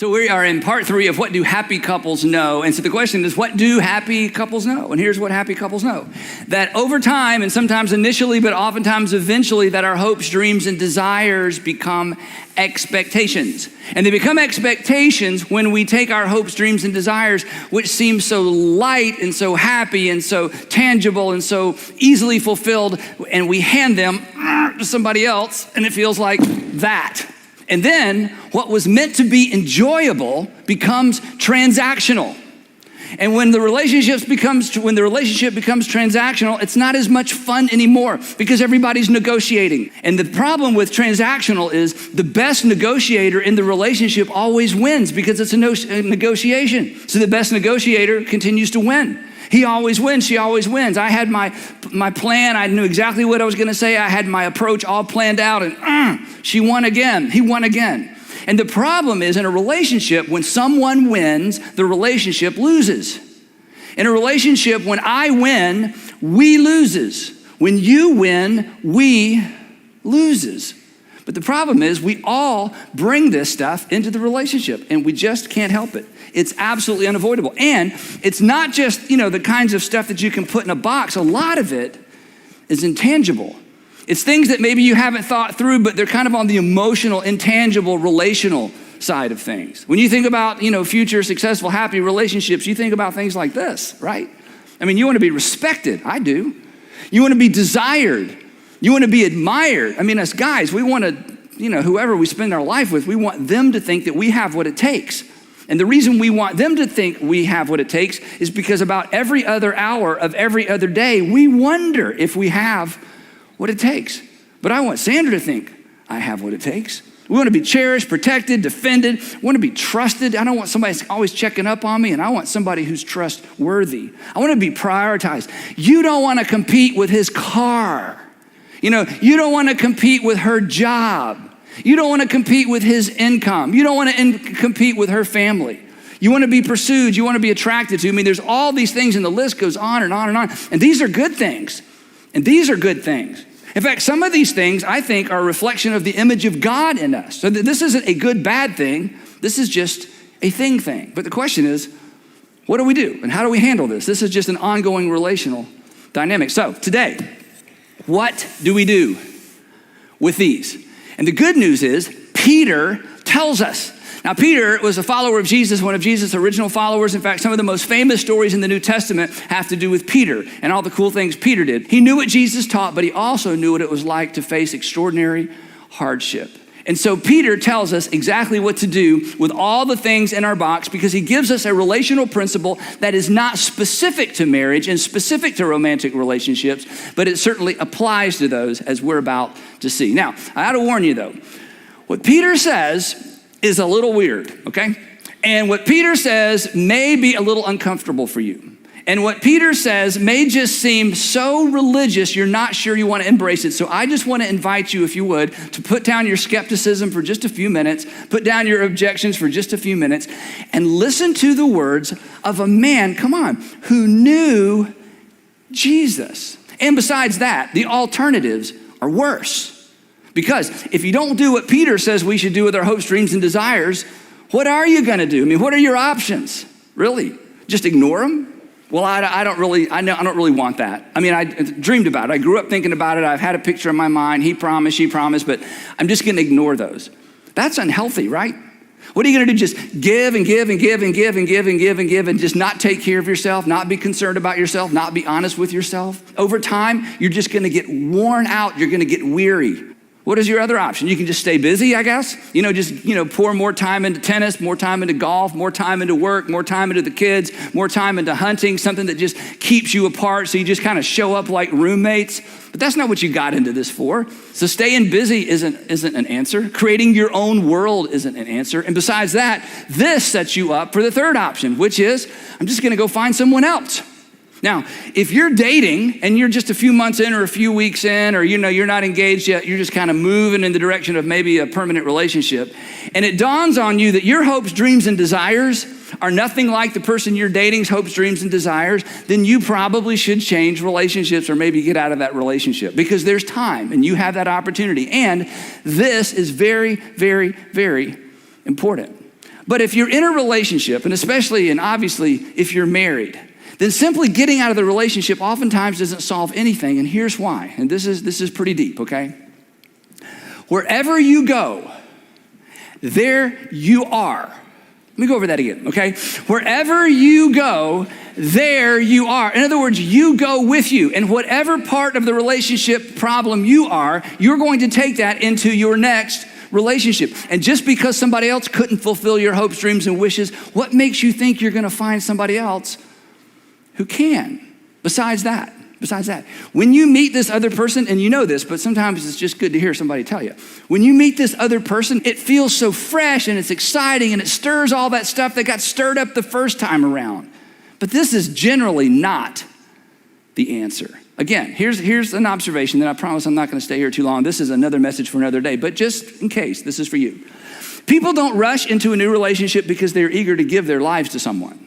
So we are in part 3 of what do happy couples know? And so the question is, what do happy couples know? And here's what happy couples know. That over time, and sometimes initially, but oftentimes eventually, that our hopes, dreams, and desires become expectations. And they become expectations when we take our hopes, dreams, and desires, which seem so light and so happy and so tangible and so easily fulfilled, and we hand them to somebody else, and it feels like that. And then what was meant to be enjoyable becomes transactional. And when the relationship becomes transactional, it's not as much fun anymore because everybody's negotiating. And the problem with transactional is the best negotiator in the relationship always wins because it's a negotiation. So the best negotiator continues to win. He always wins, she always wins. I had my plan, I knew exactly what I was gonna say. I had my approach all planned out and she won again, he won again. And the problem is in a relationship, when someone wins, the relationship loses. In a relationship, when I win, we loses. When you win, we loses. But the problem is we all bring this stuff into the relationship and we just can't help it. It's absolutely unavoidable. And it's not just, the kinds of stuff that you can put in a box. A lot of it is intangible. It's things that maybe you haven't thought through, but they're kind of on the emotional, intangible, relational side of things. When you think about, future successful, happy relationships, you think about things like this, right? I mean, you want to be respected. I do. You want to be desired. You want to be admired. I mean, as guys, we want to, whoever we spend our life with, we want them to think that we have what it takes. And the reason we want them to think we have what it takes is because about every other hour of every other day, we wonder if we have what it takes. But I want Sandra to think I have what it takes. We want to be cherished, protected, defended. We want to be trusted. I don't want somebody always checking up on me, and I want somebody who's trustworthy. I want to be prioritized. You don't want to compete with his car. You don't want to compete with her job. You don't want to compete with his income. You don't want to compete with her family. You want to be pursued. You want to be attracted to. I mean, there's all these things, and the list goes on and on and on. And these are good things. And these are good things. In fact, some of these things, I think, are a reflection of the image of God in us. So this isn't a good, bad thing. This is just a thing. But the question is, what do we do? And how do we handle this? This is just an ongoing relational dynamic. So today, what do we do with these? And the good news is Peter tells us. Now, Peter was a follower of Jesus, one of Jesus' original followers. In fact, some of the most famous stories in the New Testament have to do with Peter and all the cool things Peter did. He knew what Jesus taught, but he also knew what it was like to face extraordinary hardship. And so Peter tells us exactly what to do with all the things in our box because he gives us a relational principle that is not specific to marriage and specific to romantic relationships, but it certainly applies to those as we're about to see. Now, I ought to warn you though, what Peter says is a little weird, okay? And what Peter says may be a little uncomfortable for you. And what Peter says may just seem so religious, you're not sure you want to embrace it. So I just want to invite you, if you would, to put down your skepticism for just a few minutes, put down your objections for just a few minutes, and listen to the words of a man, who knew Jesus. And besides that, the alternatives are worse. Because if you don't do what Peter says we should do with our hopes, dreams, and desires, what are you going to do? I mean, what are your options? Really? Just ignore them? Well, I don't really want that. I mean, I dreamed about it. I grew up thinking about it. I've had a picture in my mind. He promised, she promised, but I'm just going to ignore those. That's unhealthy, right? What are you going to do? Just give and give and give and give and give and give and give and just not take care of yourself, not be concerned about yourself, not be honest with yourself? Over time, you're just going to get worn out. You're going to get weary. What is your other option? You can just stay busy, I guess. Pour more time into tennis, more time into golf, more time into work, more time into the kids, more time into hunting, something that just keeps you apart so you just kind of show up like roommates. But that's not what you got into this for. So staying busy isn't an answer. Creating your own world isn't an answer. And besides that, this sets you up for the third option, which is, I'm just gonna go find someone else. Now, if you're dating and you're just a few months in or a few weeks in, or you're not engaged yet, you're just kind of moving in the direction of maybe a permanent relationship, and it dawns on you that your hopes, dreams, and desires are nothing like the person you're dating's hopes, dreams, and desires, then you probably should change relationships or maybe get out of that relationship because there's time and you have that opportunity. And this is very, very, very important. But if you're in a relationship, and especially and obviously if you're married, then simply getting out of the relationship oftentimes doesn't solve anything. And here's why. And this is pretty deep, okay? Wherever you go, there you are. Let me go over that again, okay? Wherever you go, there you are. In other words, you go with you. And whatever part of the relationship problem you are, you're going to take that into your next relationship. And just because somebody else couldn't fulfill your hopes, dreams, and wishes, what makes you think you're going to find somebody else who can? Besides that, when you meet this other person, and you know this, but sometimes it's just good to hear somebody tell you. When you meet this other person, it feels so fresh and it's exciting and it stirs all that stuff that got stirred up the first time around. But this is generally not the answer. Again, here's an observation that I promise I'm not going to stay here too long. This is another message for another day, but just in case, this is for you. People don't rush into a new relationship because they're eager to give their lives to someone.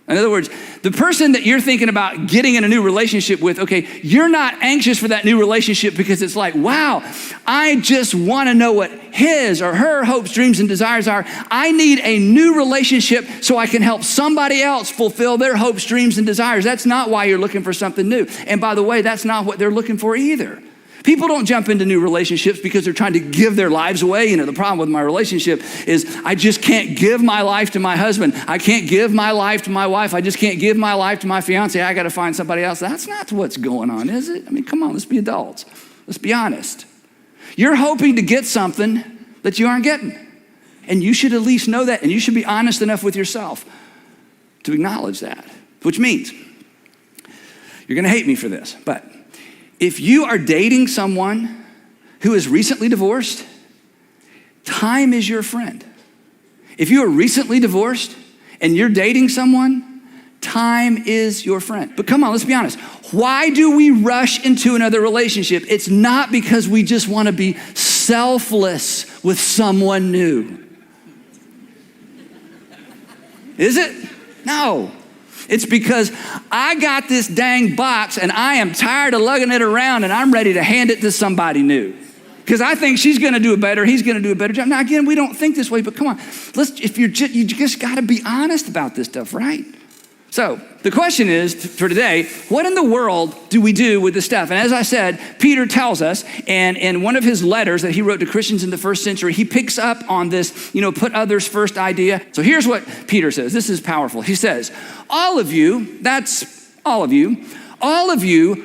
In other words, the person that you're thinking about getting in a new relationship with, okay, you're not anxious for that new relationship because it's like, wow, I just want to know what his or her hopes, dreams, and desires are. I need a new relationship so I can help somebody else fulfill their hopes, dreams, and desires. That's not why you're looking for something new. And by the way, that's not what they're looking for either. People don't jump into new relationships because they're trying to give their lives away. You know, the problem with my relationship is I just can't give my life to my husband. I can't give my life to my wife. I just can't give my life to my fiance. I got to find somebody else. That's not what's going on, is it? I mean, come on, let's be adults. Let's be honest. You're hoping to get something that you aren't getting. And you should at least know that. And you should be honest enough with yourself to acknowledge that. Which means, you're going to hate me for this, but if you are dating someone who is recently divorced, time is your friend. If you are recently divorced and you're dating someone, time is your friend. But come on, let's be honest. Why do we rush into another relationship? It's not because we just want to be selfless with someone new. Is it? No. It's because I got this dang box and I am tired of lugging it around and I'm ready to hand it to somebody new. Because I think she's going to do it better, he's going to do a better job. Now again, we don't think this way, but come on. You just got to be honest about this stuff, right? So the question is for today, what in the world do we do with this stuff? And as I said, Peter tells us, and in one of his letters that he wrote to Christians in the first century, he picks up on this, put others first idea. So here's what Peter says. This is powerful. He says, all of you,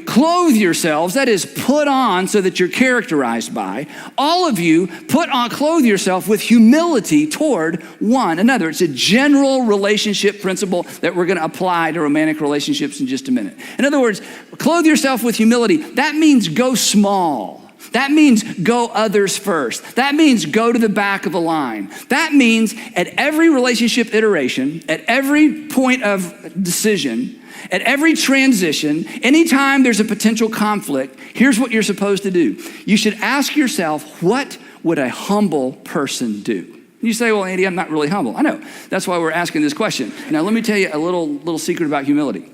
clothe yourselves, that is put on so that you're characterized by. All of you clothe yourself with humility toward one another. It's a general relationship principle that we're going to apply to romantic relationships in just a minute. In other words, clothe yourself with humility. That means go small. That means go others first. That means go to the back of the line. That means at every relationship iteration, at every point of decision, at every transition, anytime there's a potential conflict, here's what you're supposed to do. You should ask yourself, what would a humble person do? You say, well, Andy, I'm not really humble. I know. That's why we're asking this question. Now, let me tell you a little secret about humility.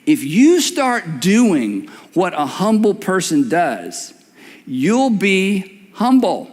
If you start doing what a humble person does, you'll be humble.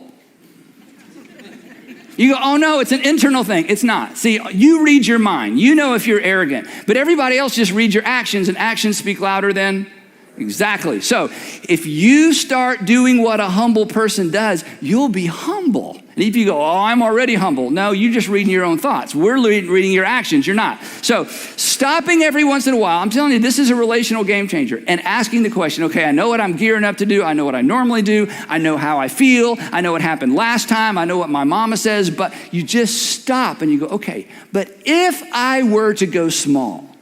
You go, oh no, it's an internal thing. It's not. See, you read your mind. You know if you're arrogant. But everybody else just reads your actions, and actions speak louder than exactly. So if you start doing what a humble person does, you'll be humble. And if you go, oh, I'm already humble. No, you're just reading your own thoughts. We're reading your actions. You're not. So stopping every once in a while, I'm telling you, this is a relational game changer. And asking the question, okay, I know what I'm gearing up to do. I know what I normally do. I know how I feel. I know what happened last time. I know what my mama says. But you just stop and you go, okay, but if I were to go small,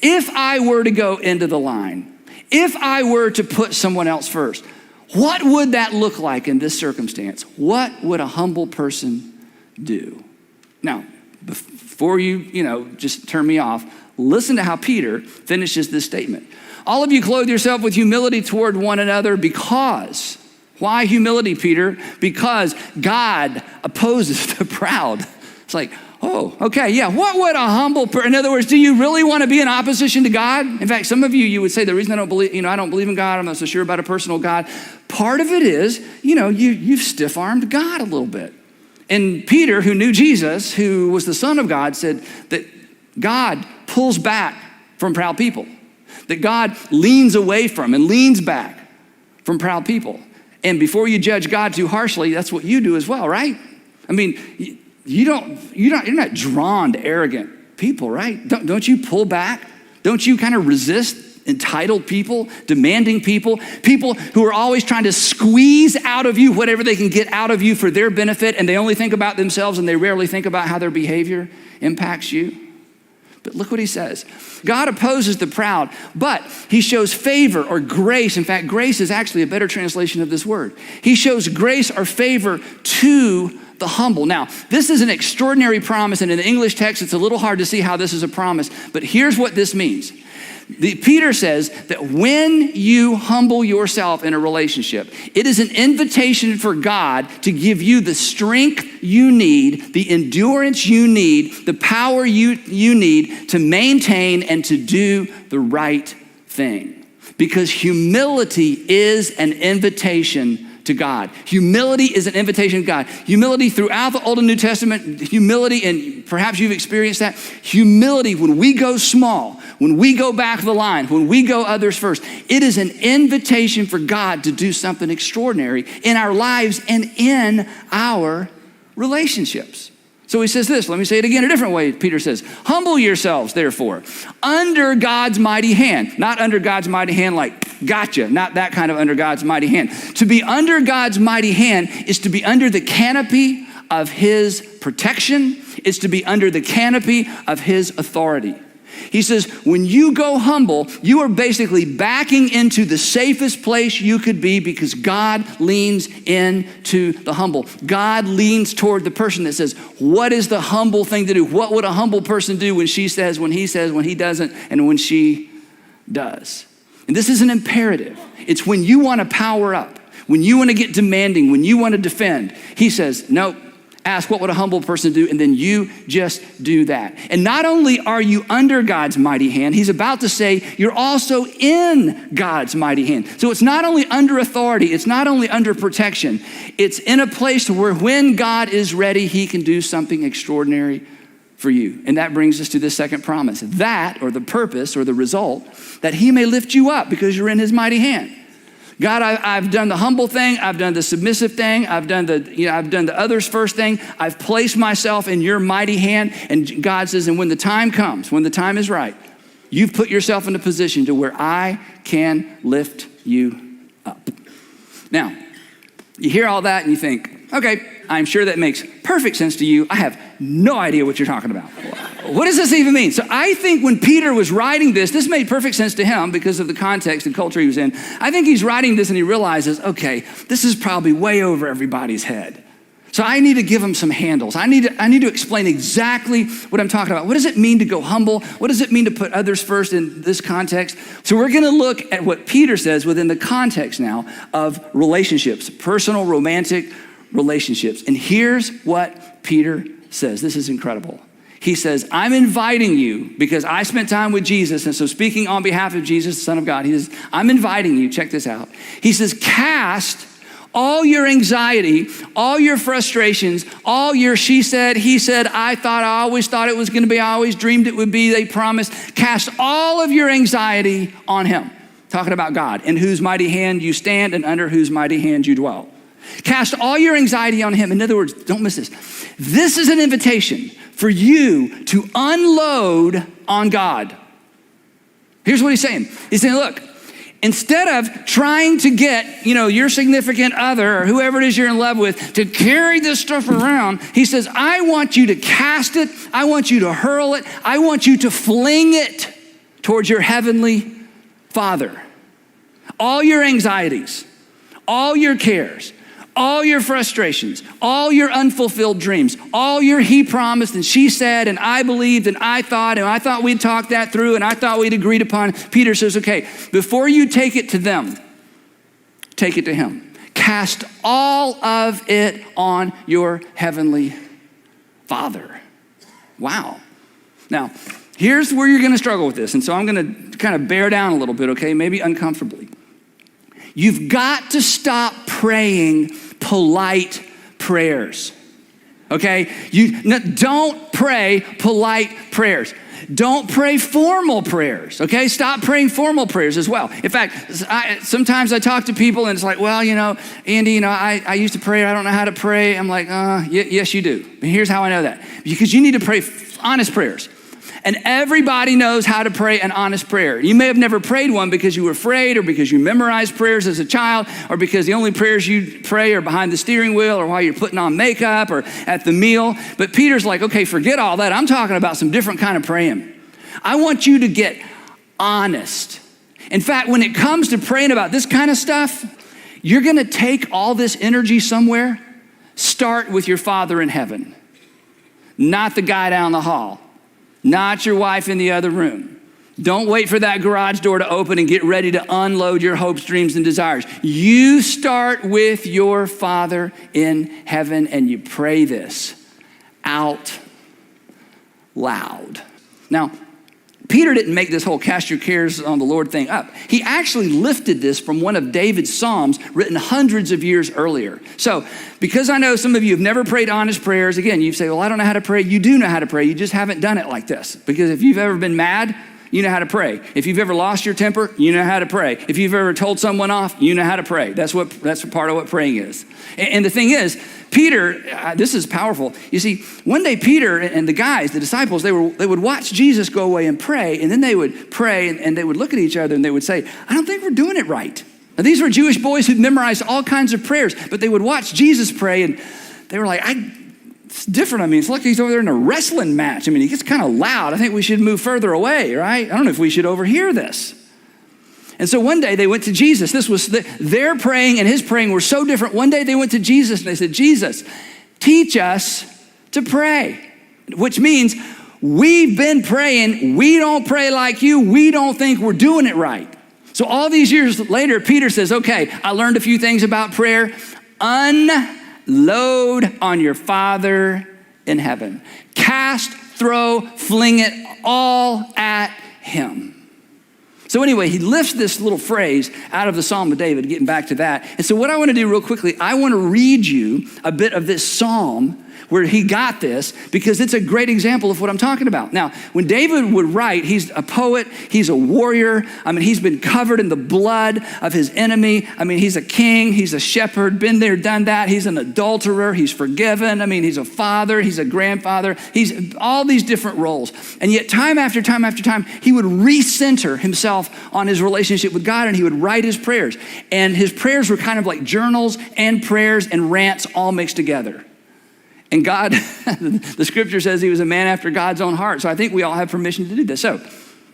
if I were to go into the line, if I were to put someone else first, what would that look like in this circumstance? What would a humble person do? Now, before you just turn me off, listen to how Peter finishes this statement. All of you clothe yourself with humility toward one another because, why humility, Peter? Because God opposes the proud. It's like, oh, okay, yeah. What would a humble person, in other words, do you really want to be in opposition to God? In fact, some of you would say the reason I don't believe in God, I'm not so sure about a personal God. Part of it is, you've stiff-armed God a little bit. And Peter, who knew Jesus, who was the Son of God, said that God pulls back from proud people, that God leans away from and leans back from proud people. And before you judge God too harshly, that's what you do as well, right? I mean, you're not drawn to arrogant people, right? Don't you pull back? Don't you kind of resist entitled people, demanding people who are always trying to squeeze out of you whatever they can get out of you for their benefit, and they only think about themselves and they rarely think about how their behavior impacts you? But look what he says. God opposes the proud, but he shows favor or grace. In fact, grace is actually a better translation of this word. He shows grace or favor to the humble. Now, this is an extraordinary promise, and in the English text, it's a little hard to see how this is a promise, but here's what this means. Peter says that when you humble yourself in a relationship, it is an invitation for God to give you the strength you need, the endurance you need, the power you need to maintain and to do the right thing. Because humility is an invitation to God. Humility is an invitation to God. Humility throughout the Old and New Testament, humility, and perhaps you've experienced that, humility when we go small, when we go back of the line, when we go others first, it is an invitation for God to do something extraordinary in our lives and in our relationships. So he says this, let me say it again a different way. Peter says, humble yourselves, therefore, under God's mighty hand. Not under God's mighty hand like, gotcha, not that kind of under God's mighty hand. To be under God's mighty hand is to be under the canopy of his protection. It's to be under the canopy of his authority. He says, when you go humble, you are basically backing into the safest place you could be because God leans into the humble. God leans toward the person that says, what is the humble thing to do? What would a humble person do when she says, when he says, when he doesn't, and when she does? And this is an imperative. It's when you want to power up, when you want to get demanding, when you want to defend. He says, nope. Ask what would a humble person do, and then you just do that. And not only are you under God's mighty hand, he's about to say you're also in God's mighty hand. So it's not only under authority, it's not only under protection, it's in a place where when God is ready, he can do something extraordinary for you. And that brings us to this second promise. That, or the purpose, or the result, that he may lift you up because you're in his mighty hand. God, I've done the humble thing. I've done the submissive thing. I've done the others first thing. I've placed myself in your mighty hand. And God says, and when the time comes, when the time is right, you've put yourself in a position to where I can lift you up. Now, you hear all that and you think, okay, I'm sure that makes perfect sense to you. I have no idea what you're talking about. What does this even mean? So I think when Peter was writing this made perfect sense to him because of the context and culture he was in. I think he's writing this and he realizes, okay, this is probably way over everybody's head. So I need to give him some handles. I need to explain exactly what I'm talking about. What does it mean to go humble? What does it mean to put others first in this context? So we're going to look at what Peter says within the context now of relationships, personal, romantic relationships. And here's what Peter says. This is incredible. He says, I'm inviting you because I spent time with Jesus. And so speaking on behalf of Jesus, the Son of God, he says, I'm inviting you. Check this out. He says, cast all your anxiety, all your frustrations, all your she said, he said, I thought, I always thought it was going to be, I always dreamed it would be, they promised. Cast all of your anxiety on him. Talking about God, in whose mighty hand you stand and under whose mighty hand you dwell. Cast all your anxiety on him. In other words, don't miss this. This is an invitation for you to unload on God. Here's what he's saying. He's saying, look, instead of trying to get, your significant other or whoever it is you're in love with to carry this stuff around, he says, I want you to cast it. I want you to hurl it. I want you to fling it towards your heavenly Father. All your anxieties, all your cares, all your frustrations, all your unfulfilled dreams, all your he promised and she said and I believed and I thought we'd talked that through and I thought we'd agreed upon. Peter says, okay, before you take it to them, take it to him. Cast all of it on your heavenly Father. Wow. Now, here's where you're going to struggle with this. And so I'm going to kind of bear down a little bit, okay, maybe uncomfortably. You've got to stop praying polite prayers. okay? Don't pray polite prayers. Don't pray formal prayers, okay? Stop praying formal prayers as well. In fact, sometimes I talk to people and it's like, well, Andy, I used to pray. I don't know how to pray. I'm like, yes, you do. And here's how I know that. Because you need to pray honest prayers. And everybody knows how to pray an honest prayer. You may have never prayed one because you were afraid or because you memorized prayers as a child or because the only prayers you pray are behind the steering wheel or while you're putting on makeup or at the meal. But Peter's like, okay, forget all that. I'm talking about some different kind of praying. I want you to get honest. In fact, when it comes to praying about this kind of stuff, you're going to take all this energy somewhere. Start with your Father in heaven, not the guy down the hall. Not your wife in the other room. Don't wait for that garage door to open and get ready to unload your hopes, dreams, and desires. You start with your Father in heaven and you pray this out loud. Now, Peter didn't make this whole cast your cares on the Lord thing up. He actually lifted this from one of David's Psalms written hundreds of years earlier. So, because I know some of you have never prayed honest prayers, again, you say, well, I don't know how to pray. You do know how to pray. You just haven't done it like this. Because if you've ever been mad, you know how to pray. If you've ever lost your temper, you know how to pray. If you've ever told someone off, you know how to pray. That's part of what praying is. And the thing is, Peter, this is powerful. You see, one day Peter and the guys, the disciples, they would watch Jesus go away and pray, and then they would pray and they would look at each other and they would say, I don't think we're doing it right. Now, these were Jewish boys who'd memorized all kinds of prayers, but they would watch Jesus pray and they were like, it's different. I mean, it's like he's over there in a wrestling match. I mean, he gets kind of loud. I think we should move further away, right? I don't know if we should overhear this. And so one day they went to Jesus. This was their praying and his praying were so different. One day they went to Jesus and they said, Jesus, teach us to pray, which means we've been praying. We don't pray like you. We don't think we're doing it right. So all these years later, Peter says, okay, I learned a few things about prayer. Unload on your Father in heaven. Cast, throw, fling it all at him. So anyway, he lifts this little phrase out of the Psalm of David, getting back to that. And so what I want to do real quickly, I want to read you a bit of this Psalm where he got this because it's a great example of what I'm talking about. Now, when David would write, he's a poet, he's a warrior. I mean, he's been covered in the blood of his enemy. I mean, he's a king, he's a shepherd, been there, done that. He's an adulterer, he's forgiven. I mean, he's a father, he's a grandfather. He's all these different roles. And yet time after time after time, he would recenter himself on his relationship with God and he would write his prayers. And his prayers were kind of like journals and prayers and rants all mixed together. And God, the scripture says he was a man after God's own heart. So I think we all have permission to do this. So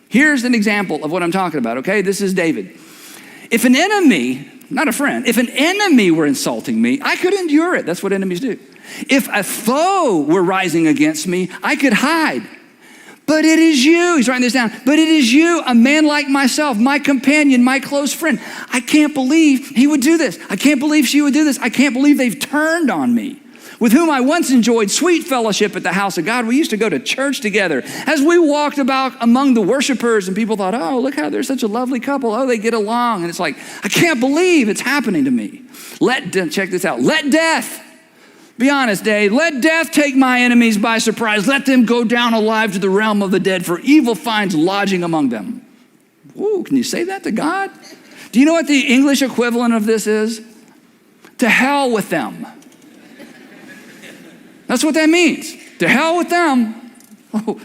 here's an example of what I'm talking about, okay? This is David. If an enemy, not a friend, if an enemy were insulting me, I could endure it. That's what enemies do. If a foe were rising against me, I could hide. But it is you, he's writing this down, but it is you, a man like myself, my companion, my close friend. I can't believe he would do this. I can't believe she would do this. I can't believe they've turned on me. With whom I once enjoyed sweet fellowship at the house of God. We used to go to church together. As we walked about among the worshipers and people thought, oh, look how they're such a lovely couple. Oh, they get along. And it's like, I can't believe it's happening to me. Check this out. Let death, be honest, Dave, let death take my enemies by surprise. Let them go down alive to the realm of the dead, for evil finds lodging among them. Ooh, can you say that to God? Do you know what the English equivalent of this is? To hell with them. That's what that means. To hell with them. Oh,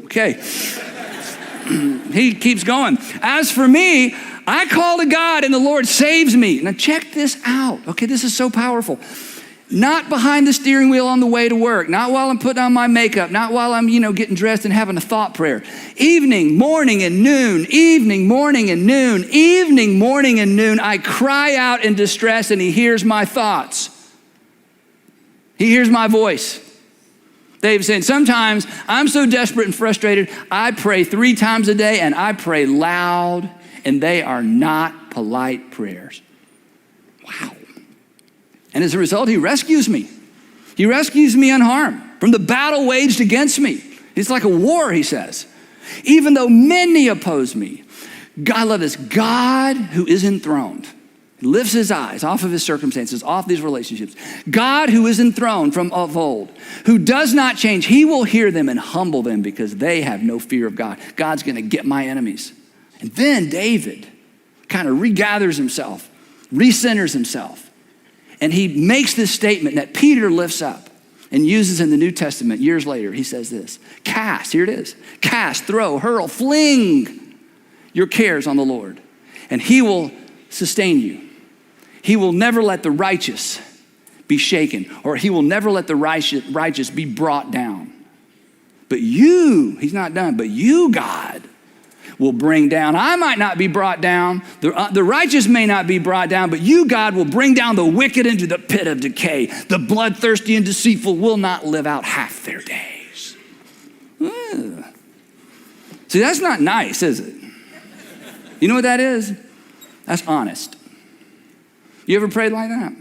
okay. He keeps going. As for me, I call to God and the Lord saves me. Now check this out. Okay, this is so powerful. Not behind the steering wheel on the way to work. Not while I'm putting on my makeup. Not while I'm, getting dressed and having a thought prayer. Evening, morning, and noon. Evening, morning, and noon. Evening, morning, and noon. I cry out in distress and he hears my thoughts. He hears my voice. David's saying, sometimes I'm so desperate and frustrated, I pray 3 times a day and I pray loud, and they are not polite prayers. Wow. And as a result, he rescues me. He rescues me unharmed from the battle waged against me. It's like a war, he says. Even though many oppose me, God, I love this, God who is enthroned. lifts his eyes off of his circumstances, off these relationships. God, who is enthroned from of old, who does not change, he will hear them and humble them because they have no fear of God. God's going to get my enemies. And then David kind of regathers himself, recenters himself, and he makes this statement that Peter lifts up and uses in the New Testament years later. He says this, cast, here it is, cast, throw, hurl, fling your cares on the Lord, and he will sustain you. He will never let the righteous be shaken, or he will never let the righteous be brought down. But you, he's not done, but you, God, will bring down. I might not be brought down. The righteous may not be brought down, but you, God, will bring down the wicked into the pit of decay. The bloodthirsty and deceitful will not live out half their days. Ugh. See, that's not nice, is it? You know what that is? That's honest. You ever prayed like that?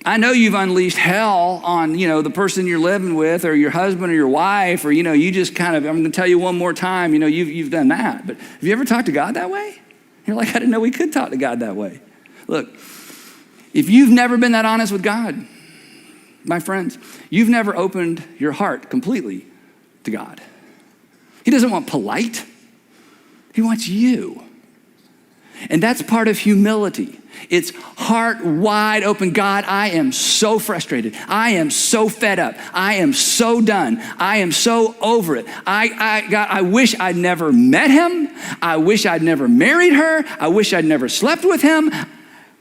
I know you've unleashed hell on, the person you're living with or your husband or your wife, or, you just kind of, I'm going to tell you one more time, you've done that. But have you ever talked to God that way? You're like, I didn't know we could talk to God that way. Look, if you've never been that honest with God, my friends, you've never opened your heart completely to God. He doesn't want polite. He wants you. And that's part of humility. It's heart wide open. God, I am so frustrated. I am so fed up. I am so done. I am so over it. God, I wish I'd never met him. I wish I'd never married her. I wish I'd never slept with him.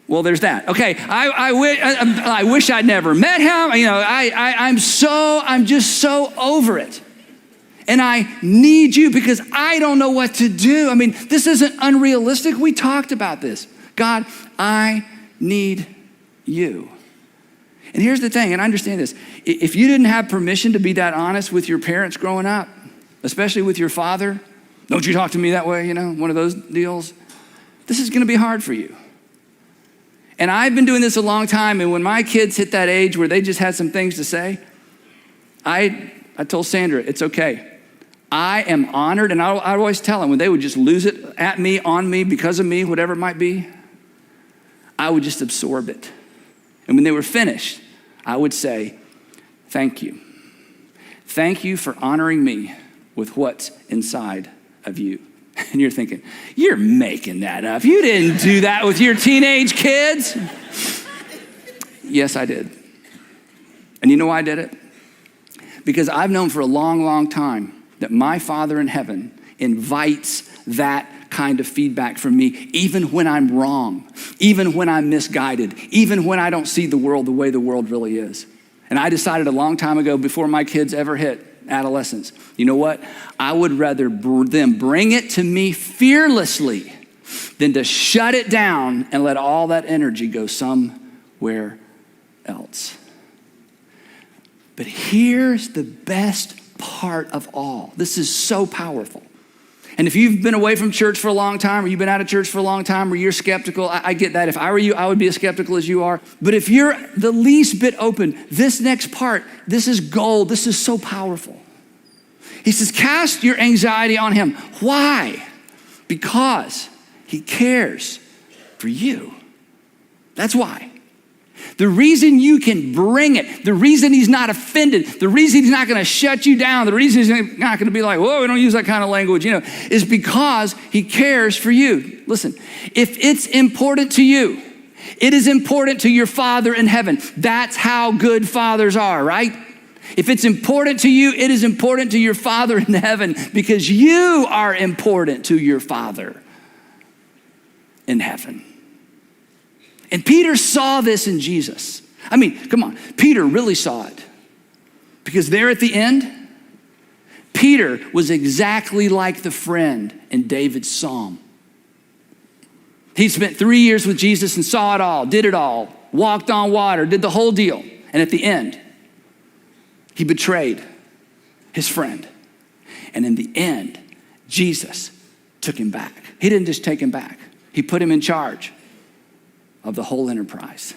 Well, there's that. Okay, I wish I'd never met him. I'm just so over it. And I need you because I don't know what to do. This isn't unrealistic. We talked about this. God, I need you. And here's the thing, and understand this. If you didn't have permission to be that honest with your parents growing up, especially with your father, don't you talk to me that way, one of those deals, this is gonna be hard for you. And I've been doing this a long time, and when my kids hit that age where they just had some things to say, I told Sandra, it's okay. I am honored, and I always tell them when they would just lose it at me, on me, because of me, whatever it might be, I would just absorb it. And when they were finished, I would say, thank you. Thank you for honoring me with what's inside of you. And you're thinking, you're making that up. You didn't do that with your teenage kids. Yes, I did. And you know why I did it? Because I've known for a long, long time that my Father in heaven invites that kind of feedback from me, even when I'm wrong, even when I'm misguided, even when I don't see the world the way the world really is. And I decided a long time ago, before my kids ever hit adolescence, you know what? I would rather them bring it to me fearlessly than to shut it down and let all that energy go somewhere else. But here's the best part of all. This is so powerful. And if you've been away from church for a long time, or you've been out of church for a long time, or you're skeptical, I get that. If I were you, I would be as skeptical as you are. But if you're the least bit open, this next part, this is gold. This is so powerful. He says, cast your anxiety on him. Why? Because he cares for you. That's why. The reason you can bring it, the reason he's not offended, the reason he's not going to shut you down, the reason he's not going to be like, whoa, we don't use that kind of language, is because he cares for you. Listen, if it's important to you, it is important to your Father in heaven. That's how good fathers are, right? If it's important to you, it is important to your Father in heaven because you are important to your Father in heaven. And Peter saw this in Jesus. Come on, Peter really saw it. Because there at the end, Peter was exactly like the friend in David's psalm. He spent 3 years with Jesus and saw it all, did it all, walked on water, did the whole deal. And at the end, he betrayed his friend. And in the end, Jesus took him back. He didn't just take him back. He put him in charge of the whole enterprise.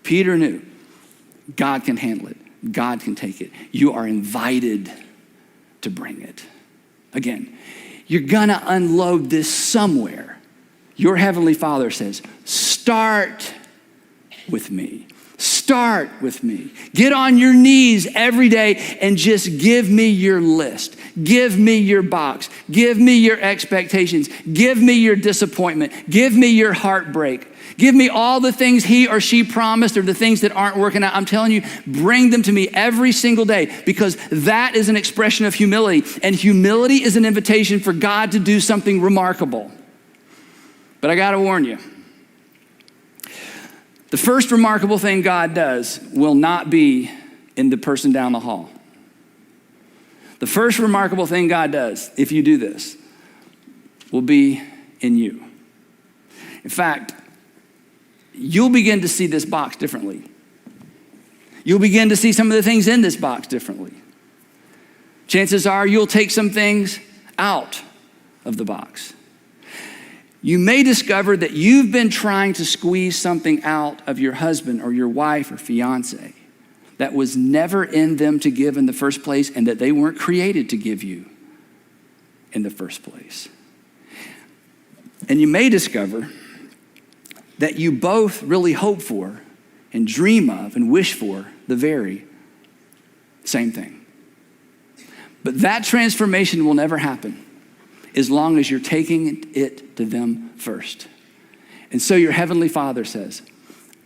Peter knew God can handle it. God can take it. You are invited to bring it. Again, you're gonna unload this somewhere Your Heavenly Father says, start with me. Start with me. Get on your knees every day and just give me your list. Give me your box. Give me your expectations. Give me your disappointment. Give me your heartbreak. Give me all the things he or she promised or the things that aren't working out. I'm telling you, bring them to me every single day, because that is an expression of humility. And humility is an invitation for God to do something remarkable. But I got to warn you, the first remarkable thing God does will not be in the person down the hall. The first remarkable thing God does, if you do this, will be in you. In fact, you'll begin to see this box differently. You'll begin to see some of the things in this box differently. Chances are you'll take some things out of the box. You may discover that you've been trying to squeeze something out of your husband or your wife or fiance that was never in them to give in the first place, and that they weren't created to give you in the first place. And you may discover that you both really hope for and dream of and wish for the very same thing. But that transformation will never happen as long as you're taking it to them first. And so your Heavenly Father says,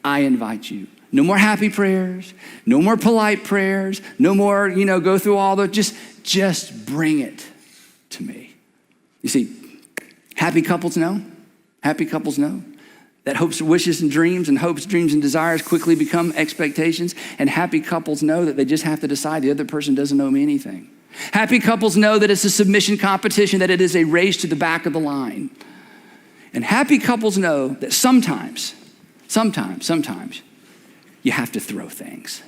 I invite you. No more happy prayers, no more polite prayers, no more, go through all the, just bring it to me. You see, happy couples know that hopes, wishes, and dreams, and hopes, dreams, and desires quickly become expectations. And happy couples know that they just have to decide the other person doesn't owe me anything. Happy couples know that it's a submission competition, that it is a race to the back of the line. And happy couples know that sometimes, you have to throw things.